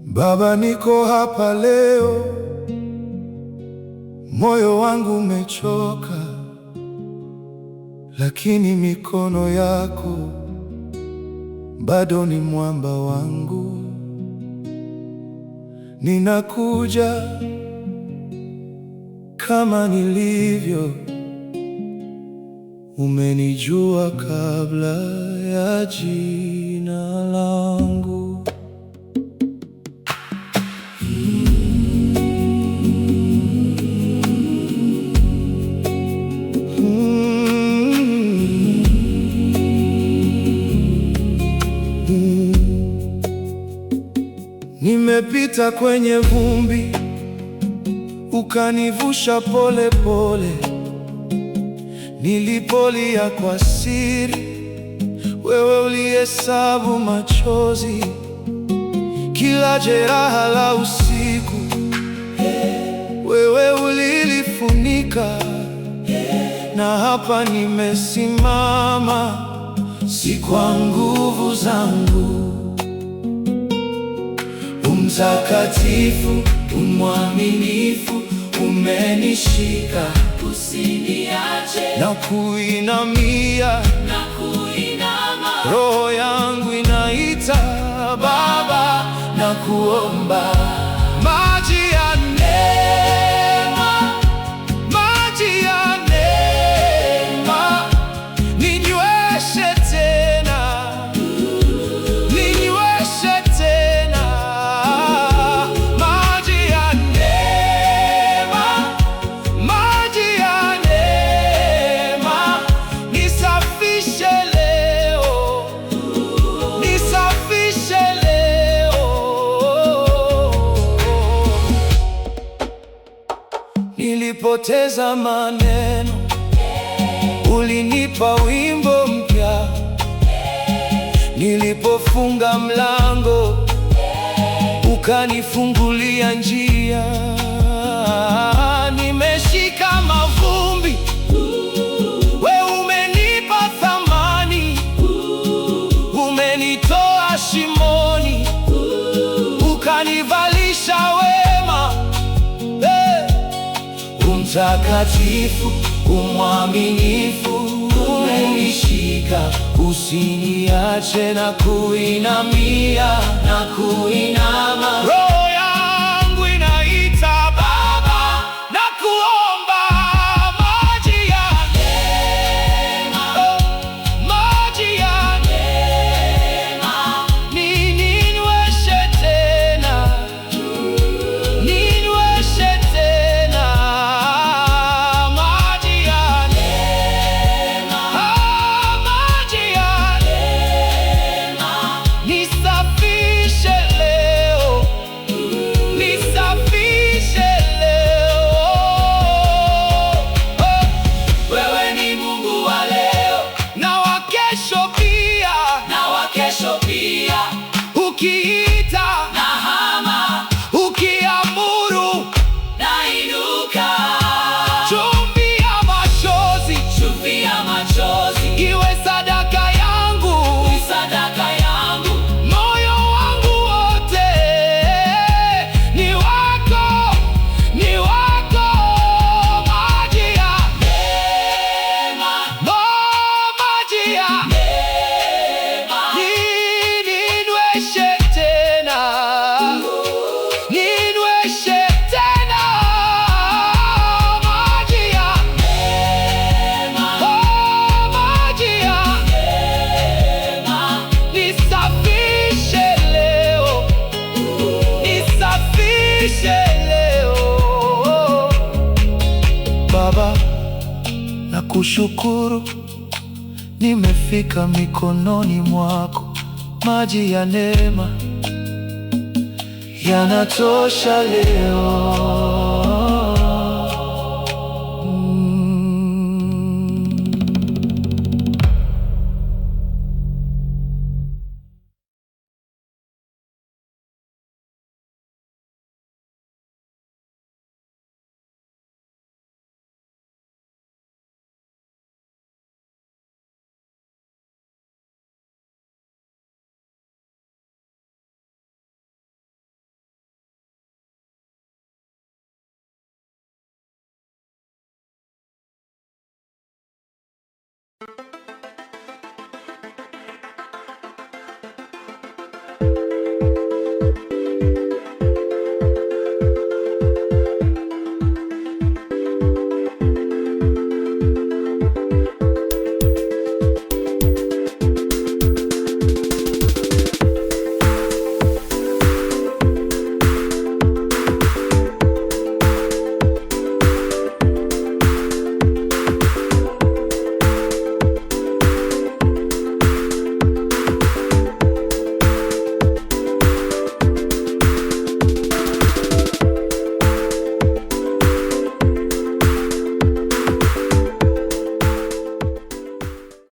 Baba, niko hapa leo, moyo wangu umechoka, lakini mikono yako bado ni mwamba wangu. Ninakuja kama nilivyo, umenijua kabla ya jina langu. Nimepita kwenye vumbi, ukanivusha pole pole. Nilipolia kwa siri, wewe ulihesabu machozi. Kila jeraha la usiku, wewe ulilifunika. Na hapa nimesimama, si kwa nguvu zangu. Mtakatifu, mwaminifu, umenishika, usiniache. Na kuinamia, roho yangu inaita Baba, na kuomba maji ya neema, maji ya neema, ninyweshe tena, ninyweshe tena. Maji ya neema, maji ya neema, nisafishe leo, nisafishe leo. Nilipoteza maneno, ulinipa wimbo mpya. Nilipofunga mlango, ukanifungulia njia. Nimeshika mavumbi, wewe umenipa thamani. Umenitoa shimoni, ukanivalisha wema. Mtakatifu, mwaminifu, umenishika, usiniache. Na kuinamia, na kuinama, roho yangu inaita Baba, na kuomba maji ya neema, maji ya neema, ninyweshe tena, ninyweshe tena. Maji ya neema, maji ya neema, nisafishe leo, nisafishe leo. Wewe ni Mungu wa leo na wa kesho pia, na wa kesho pia. Ukiita nahama, ukiamuru nainuka. Chumvi ya machozi, chumvi ya machozi, iwe sadaka yangu, sadaka yangu. Moyo wangu wote ni wako, ni wako. Maji ya neema, maji ya neema, ninyweshe tena, ninyweshe tena. Maji ya neema, maji ya neema, nisafishe leo, nisafishe leo. Baba, nakushukuru, nimefika mikononi mwako. Maji ya neema yanatosha leo.